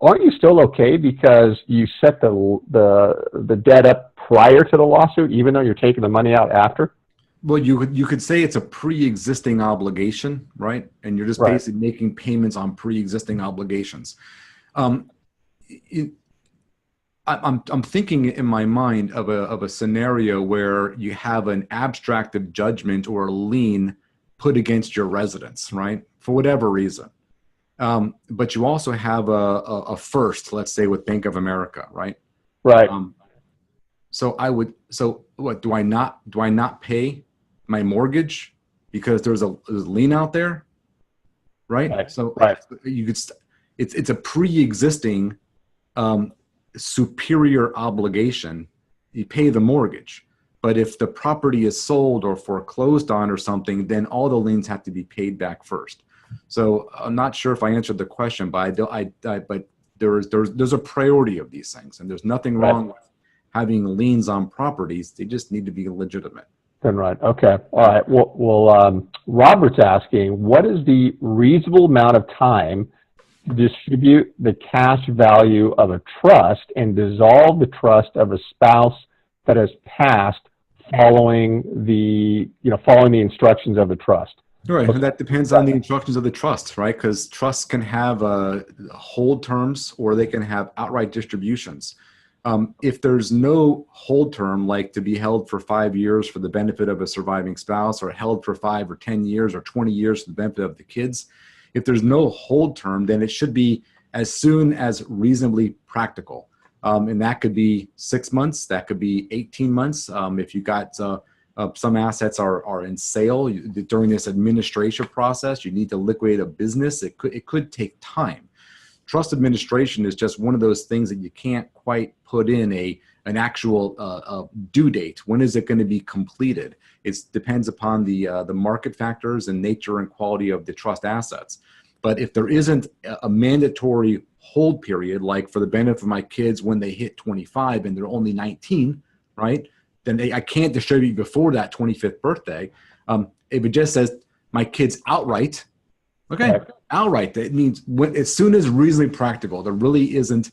Aren't you still okay because you set the debt up prior to the lawsuit, even though you're taking the money out after? Well, you could say it's a pre-existing obligation, right? And you're just basically making payments on pre-existing obligations. I'm thinking in my mind of a scenario where you have an abstracted judgment or a lien put against your residence, right? For whatever reason. But you also have a first, let's say with Bank of America, right? Right. So what, do I not pay my mortgage because there's a lien out there? Right. So you could, it's a pre-existing, superior obligation. You pay the mortgage. But if the property is sold or foreclosed on or something, then all the liens have to be paid back first. So I'm not sure if I answered the question, but but there's a priority of these things, and there's nothing wrong with having liens on properties. They just need to be legitimate. Then right. Okay. All right. Well, Robert's asking, what is the reasonable amount of time to distribute the cash value of a trust and dissolve the trust of a spouse that has passed following the instructions of the trust? Right, and that depends on the instructions of the trust, right? Because trusts can have hold terms or they can have outright distributions. If there's no hold term, like to be held for 5 years for the benefit of a surviving spouse, or held for 5 or 10 years or 20 years for the benefit of the kids, if there's no hold term, then it should be as soon as reasonably practical. And that could be 6 months, that could be 18 months. If you got some assets are in sale during this administration process, you need to liquidate a business. It could take time. Trust administration is just one of those things that you can't quite put in an actual due date. When is it going to be completed? It depends upon the market factors and nature and quality of the trust assets. But if there isn't a mandatory hold period, like for the benefit of my kids when they hit 25 and they're only 19, right? Then I can't distribute before that 25th birthday. If it just says my kids outright, okay, outright, that means as soon as reasonably practical. There really isn't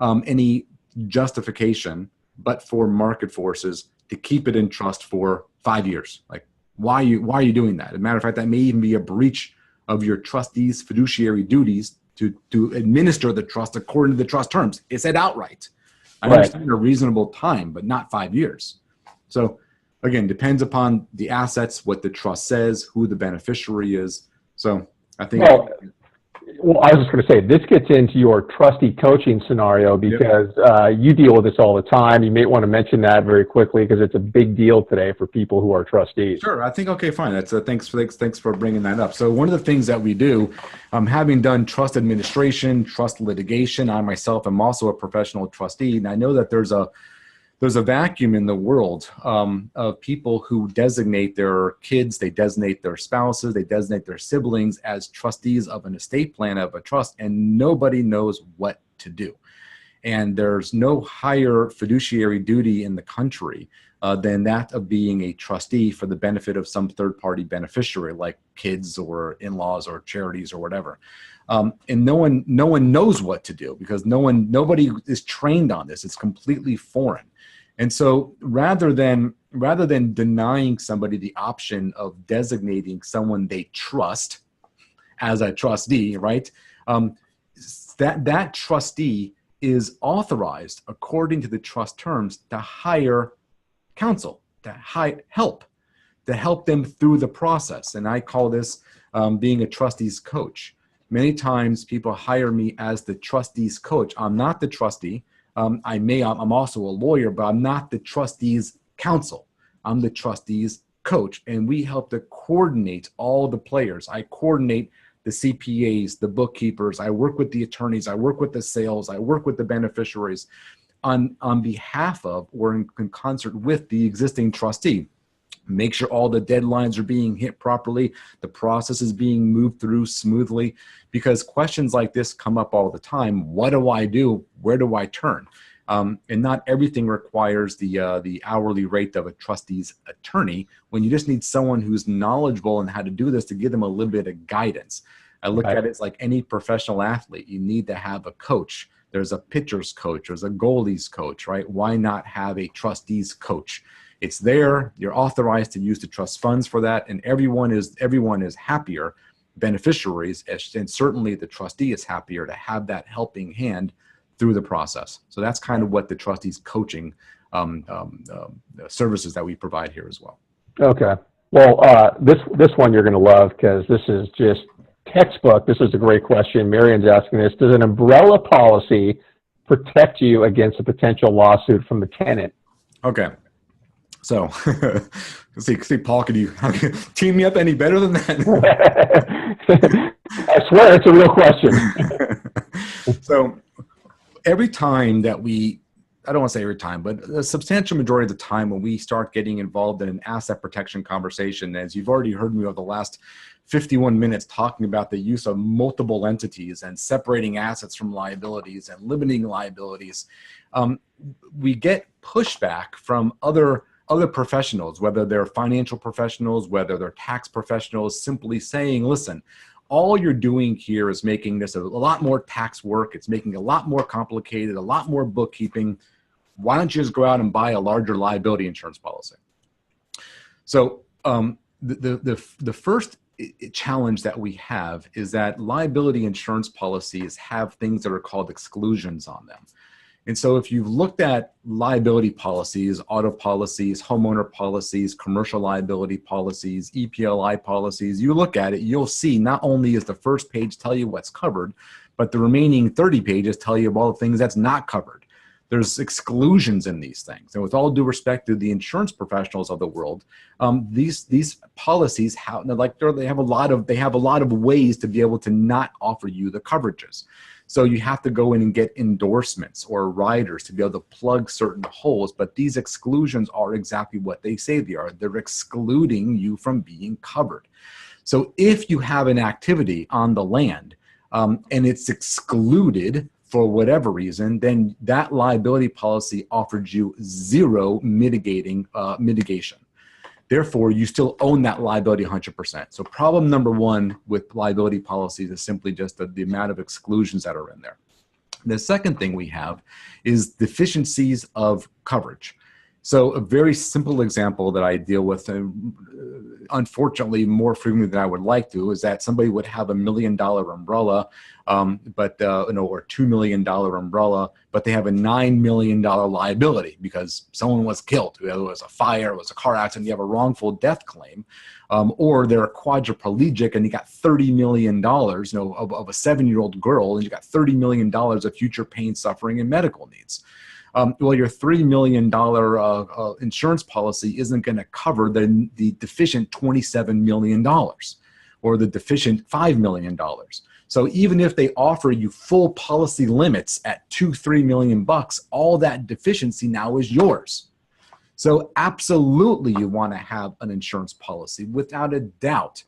any justification but for market forces to keep it in trust for 5 years. Like, why are you doing that? As a matter of fact, that may even be a breach of your trustee's fiduciary duties to administer the trust according to the trust terms. It said outright. I understand a reasonable time, but not 5 years. So again, depends upon the assets, what the trust says, who the beneficiary is. So I think. Well, I was just going to say, this gets into your trustee coaching scenario because you deal with this all the time. You may want to mention that very quickly because it's a big deal today for people who are trustees. Sure. I think, okay, fine. That's thanks for bringing that up. So one of the things that we do, having done trust administration, trust litigation, I myself am also a professional trustee, and I know that there's a vacuum in the world of people who designate their kids, they designate their spouses, they designate their siblings as trustees of an estate plan of a trust, and nobody knows what to do. And there's no higher fiduciary duty in the country than that of being a trustee for the benefit of some third-party beneficiary, like kids or in-laws or charities or whatever. And no one knows what to do because nobody is trained on this. It's completely foreign. And so rather than denying somebody the option of designating someone they trust as a trustee, right? That trustee is authorized according to the trust terms to hire counsel, to help them through the process. And I call this being a trustee's coach. Many times people hire me as the trustee's coach. I'm not the trustee. I'm also a lawyer, but I'm not the trustee's counsel. I'm the trustee's coach, and we help to coordinate all the players. I coordinate the CPAs, the bookkeepers. I work with the attorneys. I work with the sales. I work with the beneficiaries on behalf of or in concert with the existing trustee. make sure all the deadlines are being hit properly, the process is being moved through smoothly, because questions like this come up all the time. What do I do? Where do I turn? And not everything requires the hourly rate of a trustee's attorney, when you just need someone who's knowledgeable in how to do this to give them a little bit of guidance. I look at it as like any professional athlete. You need to have a coach. There's a pitcher's coach, there's a goalie's coach, right? Why not have a trustee's coach? It's there, you're authorized to use the trust funds for that, and everyone is happier, beneficiaries, and certainly the trustee is happier to have that helping hand through the process. So that's kind of what the trustees coaching services that we provide here as well. Okay. Well, this one you're going to love, because this is just textbook. This is a great question. Marion's asking this. Does an umbrella policy protect you against a potential lawsuit from the tenant? Okay. So, see, Paul, could you team me up any better than that? I swear it's a real question. So, every time that I don't want to say every time, but a substantial majority of the time when we start getting involved in an asset protection conversation, as you've already heard me over the last 51 minutes talking about the use of multiple entities and separating assets from liabilities and limiting liabilities, we get pushback from other professionals, whether they're financial professionals, whether they're tax professionals, simply saying, listen, all you're doing here is making this a lot more tax work. It's making it a lot more complicated, a lot more bookkeeping. Why don't you just go out and buy a larger liability insurance policy? So the first challenge that we have is that liability insurance policies have things that are called exclusions on them. And so if you've looked at liability policies, auto policies, homeowner policies, commercial liability policies, EPLI policies, you look at it, you'll see not only is the first page tell you what's covered, but the remaining 30 pages tell you all the things that's not covered. There's exclusions in these things. And with all due respect to the insurance professionals of the world, these policies have a lot of ways to be able to not offer you the coverages. So you have to go in and get endorsements or riders to be able to plug certain holes. But these exclusions are exactly what they say they are. They're excluding you from being covered. So if you have an activity on the land and it's excluded for whatever reason, then that liability policy offered you zero mitigation. Therefore, you still own that liability 100%. So problem number one with liability policies is simply just the amount of exclusions that are in there. The second thing we have is deficiencies of coverage. So a very simple example that I deal with, unfortunately more frequently than I would like to, is that somebody would have $1 million umbrella, or $2 million umbrella, but they have a $9 million liability because someone was killed. Whether it was a fire, it was a car accident, you have a wrongful death claim, or they're quadriplegic and you got $30 million, of a 7-year-old girl, and you got $30 million of future pain, suffering, and medical needs. Well, your $3 million insurance policy isn't going to cover the deficient $27 million or the deficient $5 million. So even if they offer you full policy limits at $2-3 million, all that deficiency now is yours. So absolutely you want to have an insurance policy without a doubt.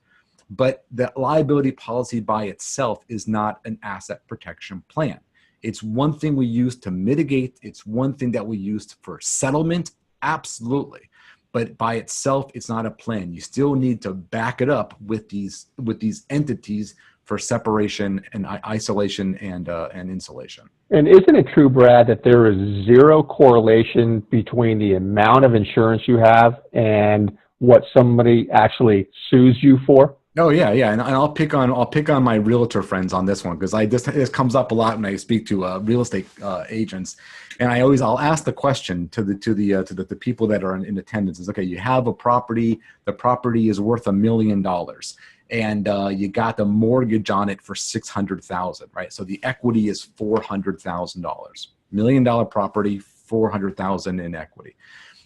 But the liability policy by itself is not an asset protection plan. It's one thing we use to mitigate. It's one thing that we use for settlement. Absolutely. But by itself, it's not a plan. You still need to back it up with these entities for separation and isolation and insulation. And isn't it true, Brad, that there is zero correlation between the amount of insurance you have and what somebody actually sues you for? Oh yeah, and I'll pick on my realtor friends on this one because this comes up a lot when I speak to real estate agents, and I'll ask the question to the people that are in attendance is, okay, you have a property, the property is worth $1 million, and you got the mortgage on it for $600,000, right? So the equity is $400,000. $1 million property, $400,000 in equity,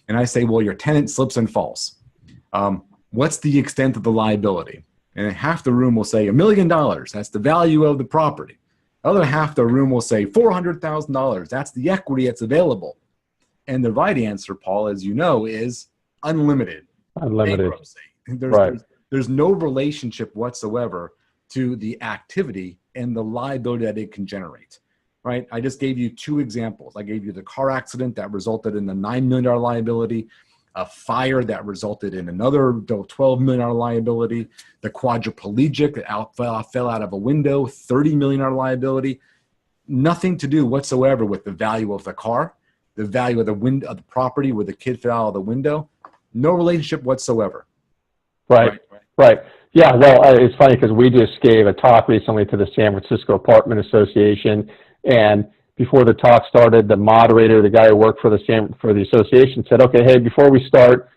and I say, well, your tenant slips and falls. What's the extent of the liability? And half the room will say $1 million. That's the value of the property. The other half the room will say $400,000. That's the equity that's available. And the right answer, Paul, as you know, is unlimited. Unlimited. bankruptcy. Right. There's no relationship whatsoever to the activity and the liability that it can generate, right? I just gave you two examples. I gave you the car accident that resulted in a $9 million liability, a fire that resulted in another $12 million liability, the quadriplegic that fell out of a window, $30 million liability. Nothing to do whatsoever with the value of the car, the value of the window of the property where the kid fell out of the window. No relationship whatsoever. Right. Yeah, well, it's funny because we just gave a talk recently to the San Francisco Apartment Association, and before the talk started, the moderator, the guy who worked for the association, said, "Okay, hey, before we start,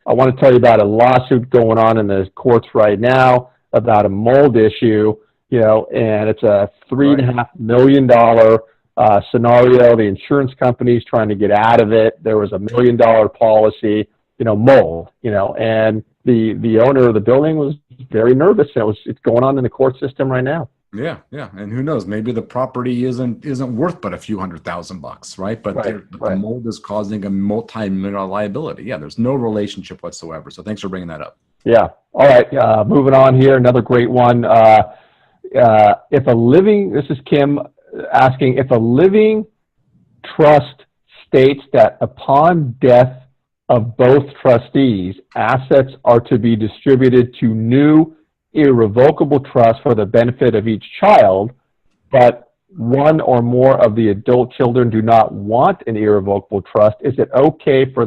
I want to tell you about a lawsuit going on in the courts right now about a mold issue, and it's a $3.5 million scenario. The insurance company's trying to get out of it. There was a $1 million policy, mold, and the owner of the building was very nervous. It's going on in the court system right now." Yeah. And who knows, maybe the property isn't worth but a few $100,000, right? But the mold is causing a multi-million liability. Yeah, there's no relationship whatsoever. So thanks for bringing that up. Yeah. All right. Moving on here. Another great one. This is Kim asking, if a living trust states that upon death of both trustees, assets are to be distributed to new irrevocable trusts for the benefit of each child, but one or more of the adult children do not want an irrevocable trust, is it okay for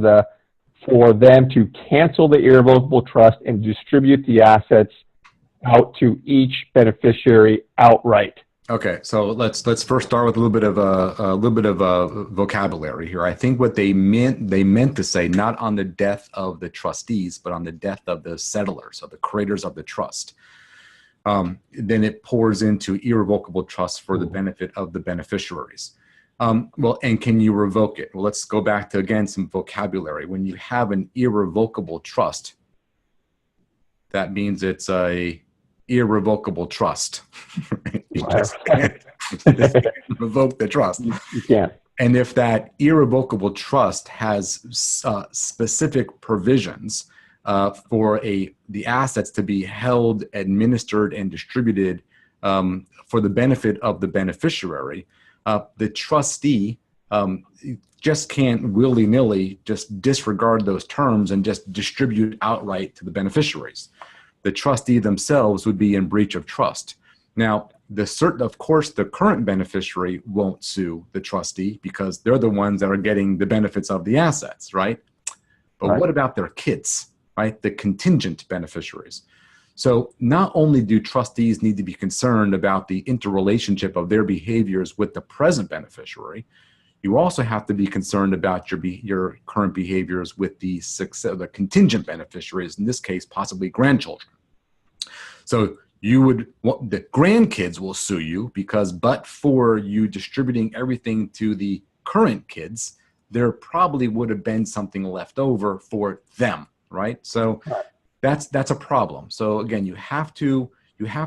them to cancel the irrevocable trust and distribute the assets out to each beneficiary outright? Okay, so let's first start with a little bit of vocabulary here. I think what they meant to say, not on the death of the trustees, but on the death of the settlers, or the creators of the trust. Then it pours into irrevocable trusts for the benefit of the beneficiaries. Well, and can you revoke it? Well, let's go back to, again, some vocabulary. When you have an irrevocable trust, that means it's a irrevocable trust. You just can't revoke the trust. You can't. And if that irrevocable trust has specific provisions for the assets to be held, administered, and distributed for the benefit of the beneficiary, the trustee just can't willy-nilly just disregard those terms and just distribute outright to the beneficiaries. The trustee themselves would be in breach of trust. Now, of course, the current beneficiary won't sue the trustee because they're the ones that are getting the benefits of the assets, right? But what about their kids, right? The contingent beneficiaries. So not only do trustees need to be concerned about the interrelationship of their behaviors with the present beneficiary, you also have to be concerned about your current behaviors with the contingent beneficiaries, in this case, possibly grandchildren. So the grandkids will sue you because, but for you distributing everything to the current kids, there probably would have been something left over for them, right? So that's a problem. So again, you have to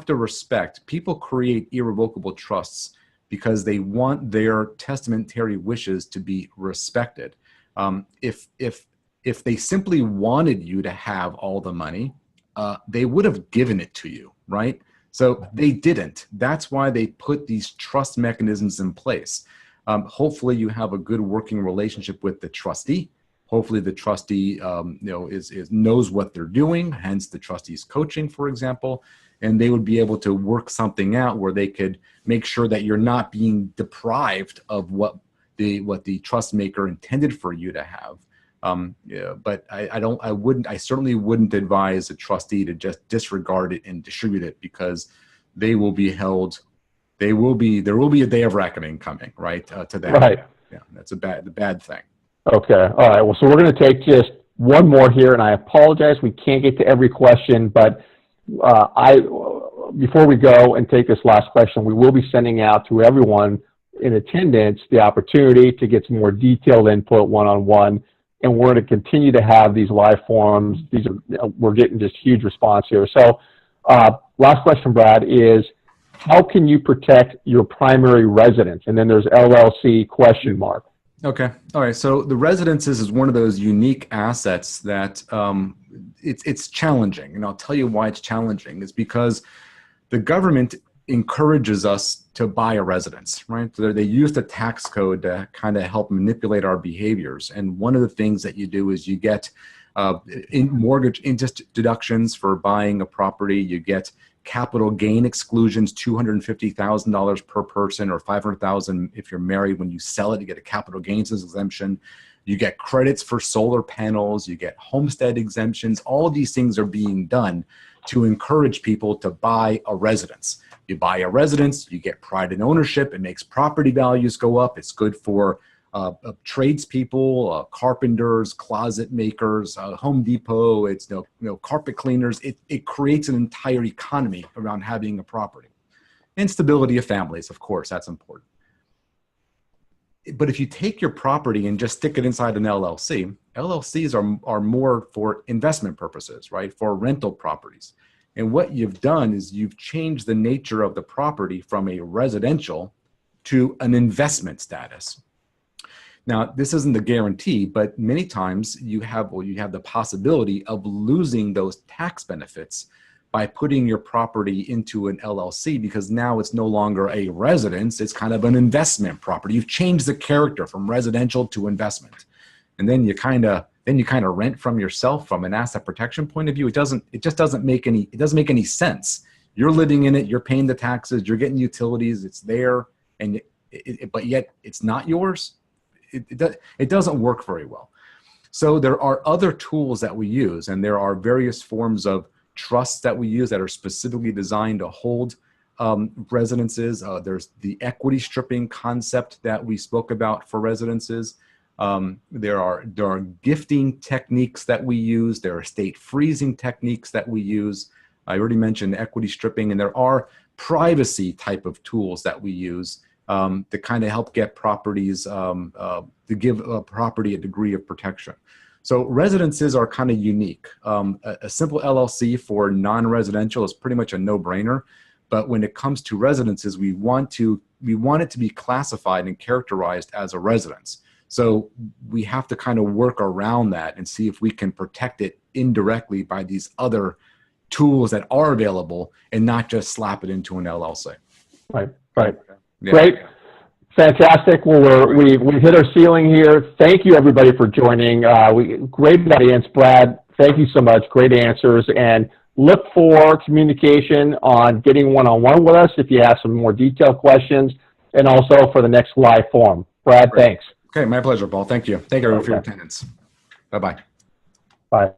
respect. People create irrevocable trusts because they want their testamentary wishes to be respected. If they simply wanted you to have all the money, they would have given it to you, right? So they didn't. That's why they put these trust mechanisms in place. Hopefully you have a good working relationship with the trustee. Hopefully the trustee knows what they're doing, hence the trustee's coaching, for example, and they would be able to work something out where they could make sure that you're not being deprived of what the trust maker intended for you to have. But I certainly wouldn't advise a trustee to just disregard it and distribute it because they will be held. There will be a day of reckoning coming, right? To that. Right. Yeah, that's a bad thing. Okay. All right. Well, so we're going to take just one more here, and I apologize we can't get to every question, but before we go and take this last question, we will be sending out to everyone in attendance the opportunity to get some more detailed input one-on-one, and we're going to continue to have these live forums. We're getting just huge response here. So last question, Brad, is how can you protect your primary residence? And then there's LLC question mark. Okay. All right. So the residences is one of those unique assets that it's challenging. And I'll tell you why it's challenging. It's because the government encourages us to buy a residence, right? So they use the tax code to kind of help manipulate our behaviors. And one of the things that you do is you get mortgage interest deductions for buying a property. You get capital gain exclusions, $250,000 per person, or $500,000 if you're married. When you sell it, you get a capital gains exemption. You get credits for solar panels. You get homestead exemptions. All of these things are being done to encourage people to buy a residence. You buy a residence, you get pride in ownership. It makes property values go up. It's good for tradespeople, carpenters, closet makers, Home Depot. It's carpet cleaners. It creates an entire economy around having a property, and stability of families. Of course, that's important. But if you take your property and just stick it inside an LLC, LLCs are more for investment purposes, right? For rental properties. And what you've done is you've changed the nature of the property from a residential to an investment status. Now, this isn't a guarantee, but many times you have the possibility of losing those tax benefits by putting your property into an LLC, because now it's no longer a residence, it's kind of an investment property. You've changed the character from residential to investment. And then you kind of rent from yourself from an asset protection point of view. It just doesn't make any sense. You're living in it, you're paying the taxes, you're getting utilities, it's there, and but yet it's not yours. It doesn't work very well. So there are other tools that we use, and there are various forms of trusts that we use that are specifically designed to hold residences. There's the equity stripping concept that we spoke about for residences. There are gifting techniques that we use. There are estate freezing techniques that we use. I already mentioned equity stripping, and there are privacy type of tools that we use to kind of help get properties, to give a property a degree of protection. So residences are kind of unique. A simple LLC for non-residential is pretty much a no-brainer. But when it comes to residences, we want it to be classified and characterized as a residence. So we have to kind of work around that and see if we can protect it indirectly by these other tools that are available, and not just slap it into an LLC. Right. Yeah. Great. Fantastic. Well, we've hit our ceiling here. Thank you, everybody, for joining. Great audience, Brad. Thank you so much. Great answers. And look for communication on getting one-on-one with us if you have some more detailed questions, and also for the next live forum. Brad, thanks. Okay, my pleasure, Paul. Thank you. Thank you everyone for your attendance. Bye-bye. Bye.